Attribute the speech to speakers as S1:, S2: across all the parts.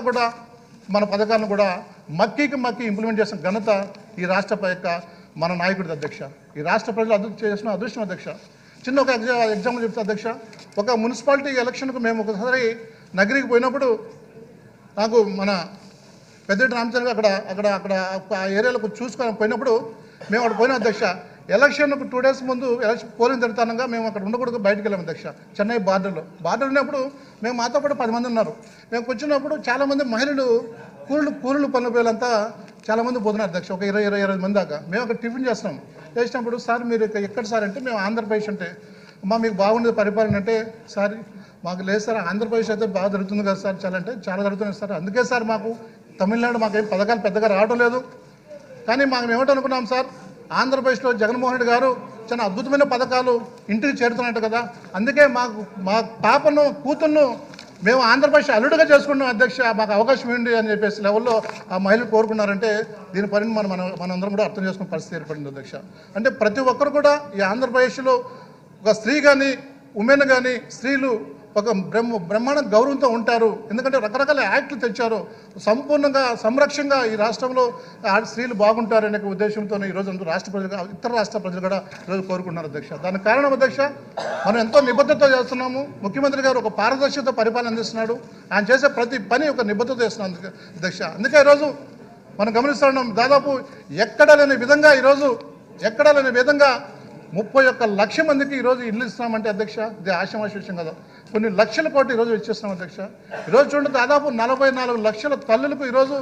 S1: కూడా మన పథకాలను కూడా మక్కి ఇంప్లిమెంట్ చేసిన ఘనత ఈ రాష్ట్ర యొక్క మన నాయకుడి అధ్యక్ష. ఈ రాష్ట్ర ప్రజలు చేసిన అదృష్టం అధ్యక్ష. చిన్న ఒక ఎగ్జాంపుల్ చెప్తా అధ్యక్ష. ఒక మున్సిపాలిటీ ఎలక్షన్కు మేము ఒకసారి నగరికి పోయినప్పుడు నాకు మన పెద్దరెడ్డి రామచంద్ర అక్కడ ఆ ఏరియాలకు చూసుకొని పోయినప్పుడు మేము అక్కడ పోయిన అధ్యక్ష. ఎలక్షన్కు 2 days ముందు ఎలక్షన్ పోలింగ్ జరుగుతానగా మేము అక్కడ ఉండకూడదు బయటకు వెళ్ళాము అధ్యక్ష. చెన్నై బార్డర్ ఉన్నప్పుడు మేము మాతో పాటు 10 మంది ఉన్నారు. మేము కూర్చున్నప్పుడు చాలామంది మహిళలు కూలీలు పనుల పేర్లంతా చాలామంది పోతున్నారు అధ్యక్ష. ఒక 20 మంది దాకా. మేము అక్కడ టిఫిన్ చేసినప్పుడు సార్ మీరు ఎక్కడ సార్ అంటే మేము ఆంధ్రప్రదేశ్ అంటే అమ్మా మీకు బాగుండేది పరిపాలన అంటే సార్ మాకు లేదు సార్ ఆంధ్రప్రదేశ్ అయితే బాగా జరుగుతుంది కదా సార్ చాలా జరుగుతుంది సార్. అందుకే సార్ మాకు తమిళనాడు మాకేం పథకాలు పెద్దగా రావడం లేదు. కానీ మేము ఏమిటనుకున్నాం సార్ ఆంధ్రప్రదేశ్లో జగన్మోహన్ రెడ్డి గారు చాలా అద్భుతమైన పథకాలు ఇంటికి చేరుతున్నట్టు కదా. అందుకే మా పాపను కూతుర్ను మేము ఆంధ్రప్రదేశ్ అల్లుడుగా చేసుకున్నాం అధ్యక్ష. మాకు అవకాశం ఏంటి అని చెప్పేసి లెవెల్లో ఆ మహిళలు కోరుకున్నారంటే దీని పనిని మనందరం కూడా అర్థం చేసుకునే పరిస్థితి ఏర్పడింది అధ్యక్ష. అంటే ప్రతి ఒక్కరు కూడా ఈ ఆంధ్రప్రదేశ్లో ఒక స్త్రీ కానీ ఉమెన్ కానీ స్త్రీలు ఒక బ్రహ్మాండ గౌరవంతో ఉంటారు. ఎందుకంటే రకరకాల యాక్ట్లు తెచ్చారు. సంపూర్ణంగా సంరక్షణగా ఈ రాష్ట్రంలో స్త్రీలు బాగుంటారనే ఉద్దేశంతో ఈరోజు రాష్ట్ర ప్రజలు ఇతర రాష్ట్ర ప్రజలు కూడా ఈరోజు కోరుకుంటున్నారు అధ్యక్ష. దానికి కారణం అధ్యక్ష మనం ఎంతో నిబద్ధత చేస్తున్నాము. ముఖ్యమంత్రి గారు ఒక పారదర్శకత పరిపాలన అందిస్తున్నాడు. ఆయన చేసే ప్రతి పని ఒక నిబద్ధత చేస్తున్నాం అధ్యక్ష. అందుకే ఈరోజు మనం గమనిస్తున్నాం దాదాపు ఎక్కడా లేని విధంగా 31 లక్షల మందికి ఈరోజు ఇల్లు ఇస్తున్నామంటే అధ్యక్ష ఇది ఆశామాషి విషయం కదా. కొన్ని లక్షల కోట్లు ఈరోజు ఇచ్చేస్తున్నాం అధ్యక్ష. ఈరోజు చూడండి దాదాపు 44 లక్షల తల్లులకు ఈరోజు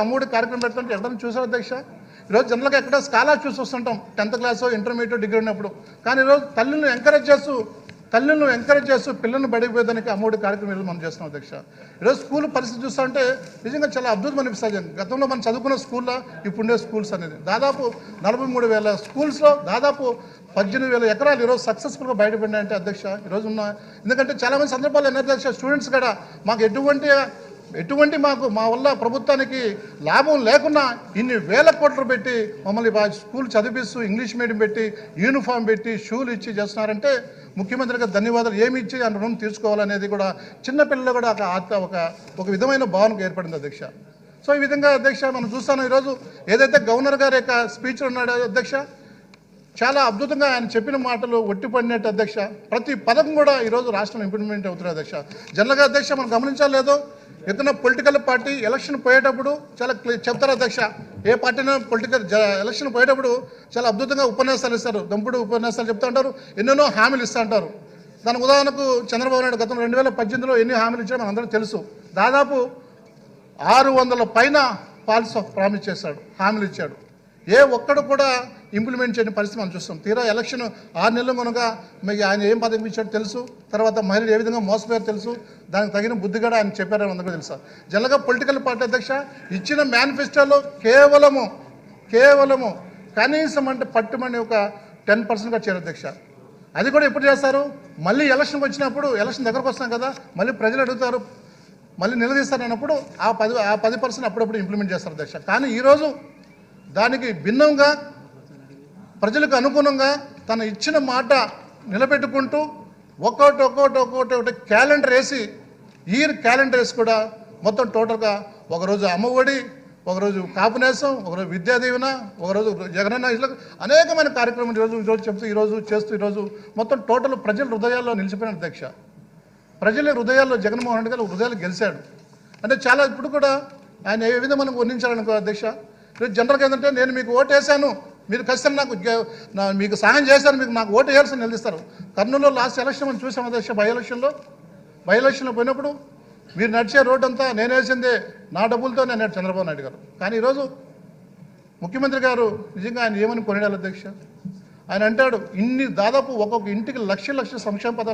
S1: అమ్మఒడి కార్యక్రమం పెడుతుంటే ఎక్కడైనా చూసారు అధ్యక్ష. ఈరోజు జనరల్గా ఎక్కడ స్కాలర్ చూసి వస్తుంటాం 10th క్లాస్ ఇంటర్మీడియట్ డిగ్రీ ఉన్నప్పుడు. కానీ ఈరోజు తల్లులను ఎంకరేజ్ చేస్తూ పిల్లలను బడిపోయేదానికి అమ్మఒడి కార్యక్రమం ఈరోజు మనం చేస్తున్నాం అధ్యక్ష. ఈరోజు స్కూల్ పరిస్థితి చూస్తుంటే నిజంగా చాలా అద్భుతం అనిపిస్తుంది. గతంలో మనం చదువుకున్న స్కూల్లో ఇప్పుడుండే స్కూల్స్ అనేది దాదాపు 43,000 స్కూల్స్లో దాదాపు 18,000 ఎకరాలు ఈరోజు సక్సెస్ఫుల్గా బయటపడినాయంటే అధ్యక్ష ఈరోజు ఎందుకంటే చాలామంది సందర్భాలు ఎన్ని అధ్యక్ష స్టూడెంట్స్ కూడా మాకు ఎటువంటి మా వల్ల ప్రభుత్వానికి లాభం లేకున్నా ఇన్ని వేల కోట్లు పెట్టి మమ్మల్ని స్కూల్ చదివిస్తూ ఇంగ్లీష్ మీడియం పెట్టి యూనిఫామ్ పెట్టి షూలు ఇచ్చి చేస్తున్నారంటే ముఖ్యమంత్రికి ధన్యవాదాలు. ఏమి ఇచ్చి ఆ రుణం తీర్చుకోవాలనేది కూడా చిన్నపిల్లలు కూడా ఒక విధమైన భావనకు ఏర్పడింది అధ్యక్ష. సో ఈ విధంగా అధ్యక్ష మనం చూస్తాను ఈరోజు ఏదైతే గవర్నర్ గారి యొక్క స్పీచ్ ఉన్నాడో అధ్యక్ష చాలా అద్భుతంగా ఆయన చెప్పిన మాటలు ఒట్టిపడినట్టు అధ్యక్ష. ప్రతి పథకం కూడా ఈరోజు రాష్ట్రంలో ఇంప్లిమెంట్ అవుతుంది అధ్యక్ష. జనరల్గా అధ్యక్ష మనం గమనించలేదు ఏదైనా పొలిటికల్ పార్టీ ఎలక్షన్ పోయేటప్పుడు చాలా చెప్తారు అధ్యక్ష. ఏ పార్టీనా ఎలక్షన్ పోయేటప్పుడు చాలా అద్భుతంగా ఉపన్యాసాలు ఇస్తారు. దంపుడు ఉపన్యాసాలు చెప్తూ ఉంటారు. ఎన్నెన్నో హామీలు ఇస్తూ ఉంటారు. దానికి ఉదాహరణకు చంద్రబాబు నాయుడు గతంలో 2018లో ఎన్ని హామీలు ఇచ్చాడో మన అందరికీ తెలుసు. దాదాపు 600 పైన పాలసీ ప్రామిస్ చేశాడు, హామీలు ఇచ్చాడు. ఏ ఒక్కడు కూడా ఇంప్లిమెంట్ చేయని పరిస్థితి మనం చూస్తాం. తీరా ఎలక్షన్ 6 నెలలు కనుక ఆయన ఏం పథకం ఇచ్చాడో తెలుసు. తర్వాత మహిళలు ఏ విధంగా మోసపోయారో తెలుసు. దానికి తగిన బుద్ధి కూడా ఆయన చెప్పారని అందరికీ తెలుసా. జనరల్గా పొలిటికల్ పార్టీ అధ్యక్ష ఇచ్చిన మేనిఫెస్టోలో కేవలము కనీసం అంటే పట్టుమని ఒక 10% చేరు అధ్యక్ష. అది కూడా ఎప్పుడు చేస్తారు మళ్ళీ ఎలక్షన్కి వచ్చినప్పుడు ఎలక్షన్ దగ్గరకు వస్తాం కదా మళ్ళీ ప్రజలు అడుగుతారు మళ్ళీ నిలదీస్తారు అన్నప్పుడు ఆ 10% అప్పుడప్పుడు ఇంప్లిమెంట్ చేస్తారు అధ్యక్ష. కానీ ఈరోజు దానికి భిన్నంగా ప్రజలకు అనుగుణంగా తన ఇచ్చిన మాట నిలబెట్టుకుంటూ ఒక్కొక్కటి క్యాలెండర్ వేసి క్యాలెండర్ వేసి కూడా మొత్తం టోటల్గా ఒకరోజు అమ్మఒడి, ఒకరోజు కాపునేసం, ఒకరోజు విద్యా దీవెన, ఒకరోజు జగనన్న ఇలా అనేకమైన కార్యక్రమాలు ఈరోజు చెప్తూ ఈరోజు మొత్తం టోటల్ ప్రజల హృదయాల్లో నిలిచిపోయిన అధ్యక్ష. ప్రజల హృదయాల్లో జగన్మోహన్ రెడ్డి గారు హృదయాలు గెలిచాడు అంటే చాలా ఇప్పుడు కూడా ఆయన ఏ విధంగా మనం వర్ణించాలనుకో అధ్యక్ష. జనరల్గా ఏంటంటే నేను మీకు ఓటు వేసాను మీరు ఖచ్చితంగా మీకు సహాయం చేశాను నాకు ఓటు వేయాల్సి నిలదీస్తారు. కర్నూలులో లాస్ట్ ఎలక్షన్ మనం చూసాం అధ్యక్ష. బై ఎలక్షన్లో పోయినప్పుడు మీరు నడిచే రోడ్డు అంతా నేను వేసిందే నా డబ్బులతో నేను చంద్రబాబు నాయుడు గారు. కానీ ఈరోజు ముఖ్యమంత్రి గారు నిజంగా ఆయన ఏమని కొనియాలి అధ్యక్ష. ఆయన అంటాడు దాదాపు ఒక్కొక్క ఇంటికి లక్ష సంక్షేమ పదాలు